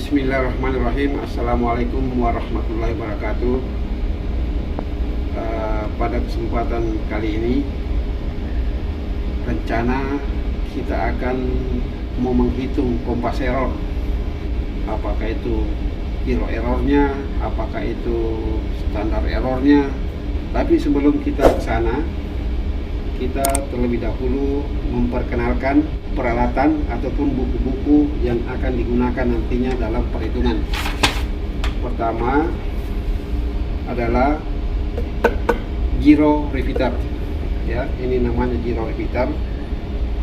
Bismillahirrahmanirrahim. Assalamualaikum warahmatullahi wabarakatuh. Pada kesempatan kali ini rencana kita akan mau menghitung kompas error, apakah itu zero errornya, apakah itu standar errornya. Tapi sebelum kita ke sana, kita terlebih dahulu memperkenalkan peralatan ataupun buku-buku yang akan digunakan nantinya dalam perhitungan. Pertama adalah gyro repeater. Ya, ini namanya gyro repeater.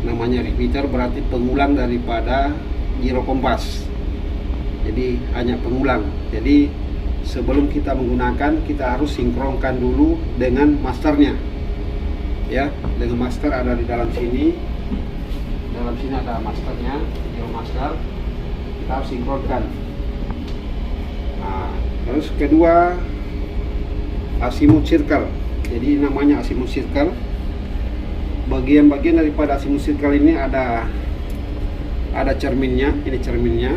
Namanya repeater berarti pengulang daripada gyro kompas. Jadi hanya pengulang. Jadi sebelum kita menggunakan, kita harus sinkronkan dulu dengan masternya. Ya, dengan master ada di dalam sini. Dalam sini ada masternya, gyro master. Kita harus sinkronkan. Nah, terus kedua azimuth circle. Jadi namanya azimuth circle. Bagian-bagian daripada azimuth circle ini ada cerminnya. Ini cerminnya.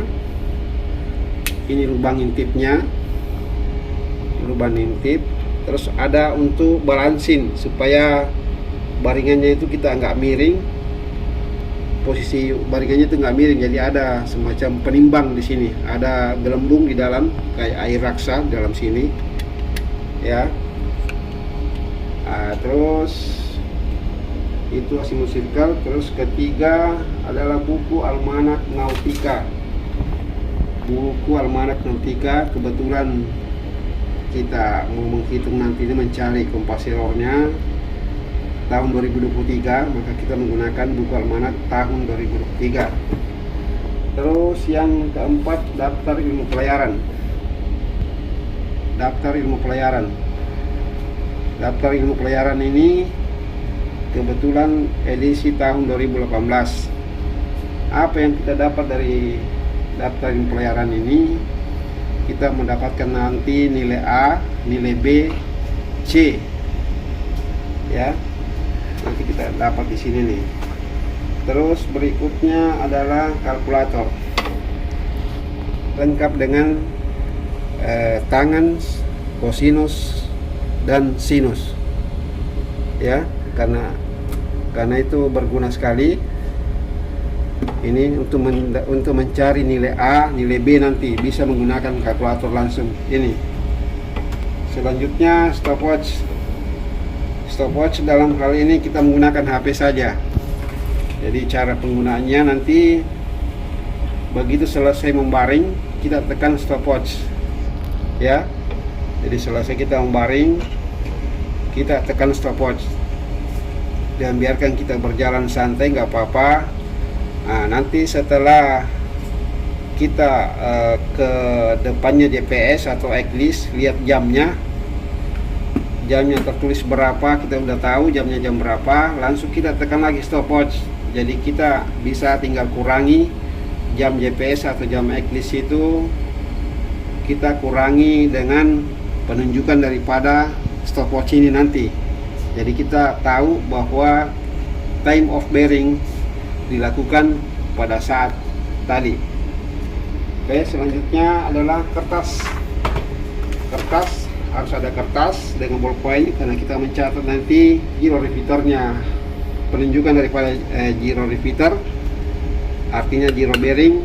Ini lubang intipnya. Lubang intip. Terus ada untuk balansin supaya baringannya itu kita nggak miring, posisi baringannya itu nggak miring, jadi ada semacam penimbang di sini, ada gelembung di dalam kayak air raksa dalam sini, ya. Terus itu azimuth circle. Terus ketiga adalah buku Almanak Nautica. Buku Almanak Nautica, kebetulan kita mau menghitung nanti ini, mencari kompas errornya tahun 2023, maka kita menggunakan buku almanak tahun 2023. Terus yang keempat, daftar ilmu pelayaran. Daftar ilmu pelayaran. Daftar ilmu pelayaran ini kebetulan edisi tahun 2018. Apa yang kita dapat dari daftar ilmu pelayaran ini? Kita mendapatkan nanti nilai A, nilai B, C. Ya. Nanti kita dapat di sini nih. Terus berikutnya adalah kalkulator, lengkap dengan tangen, kosinus dan sinus. Ya, karena itu berguna sekali. Ini untuk mencari nilai A, nilai B nanti bisa menggunakan kalkulator langsung ini. Selanjutnya stopwatch. Stopwatch dalam hal ini kita menggunakan HP saja. Jadi cara penggunaannya nanti begitu selesai membaring, kita tekan stopwatch. Ya. Jadi selesai kita membaring, kita tekan stopwatch. Dan biarkan kita berjalan santai, nggak apa-apa. Nah, nanti setelah kita ke depannya GPS atau checklist, lihat jamnya tertulis berapa, kita udah tahu jamnya jam berapa, langsung kita tekan lagi stopwatch. Jadi kita bisa tinggal kurangi jam GPS atau jam checklist itu, kita kurangi dengan penunjukan daripada stopwatch ini nanti. Jadi kita tahu bahwa time of bearing dilakukan pada saat tadi. Oke, selanjutnya adalah kertas. Harus ada kertas dengan ballpoint karena kita mencatat nanti gyro repeaternya. Penunjukan daripada gyro repeater artinya gyro bearing,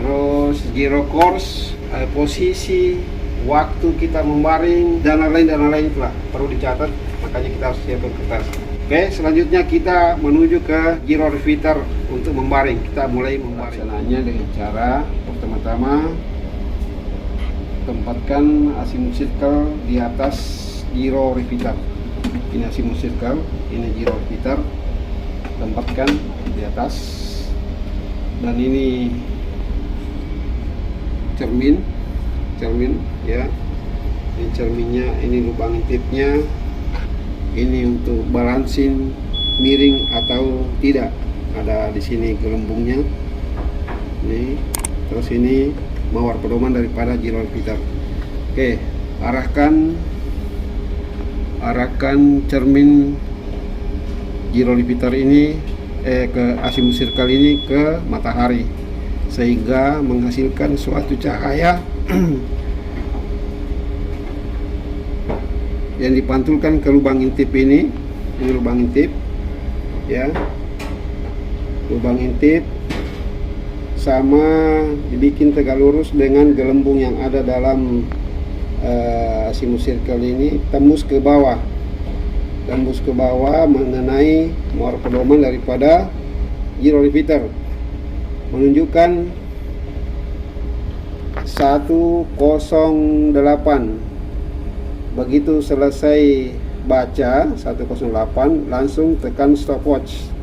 terus gyro course, posisi, waktu kita membaring, dan lain-lain itulah perlu dicatat, makanya kita harus siapkan kertas. Oke, selanjutnya kita menuju ke gyro repeater untuk membaring. Kita mulai membaring. Caranya dengan cara pertama-tama tempatkan azimuth circle di atas gyro repeater. Ini azimuth circle, ini gyro repeater. Tempatkan di atas. Dan ini cermin ya. Ini cerminnya, ini lubang intipnya. Ini untuk balansin miring atau tidak. Ada di sini gelembungnya. Ini, terus ini mawar pedoman daripada gyro repeater. Oke, arahkan cermin gyro repeater ini ke azimuth circle ini ke matahari. sehingga menghasilkan suatu cahaya yang dipantulkan ke lubang intip ini lubang intip ya, lubang intip sama dibikin tegak lurus dengan gelembung yang ada dalam azimuth circle ini, tembus ke bawah mengenai muara pedoman daripada gyro repeater, menunjukkan 108. Begitu selesai baca 108, langsung tekan stopwatch.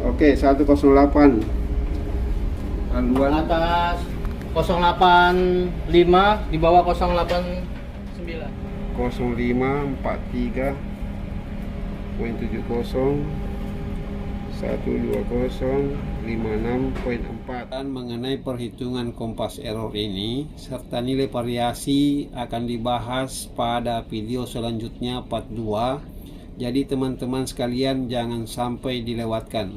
Oke, 108 haluan atas 085 di bawah 089 0543.70 12056.4. Dan mengenai perhitungan kompas error ini serta nilai variasi akan dibahas pada video selanjutnya part 2. Jadi teman-teman sekalian jangan sampai dilewatkan.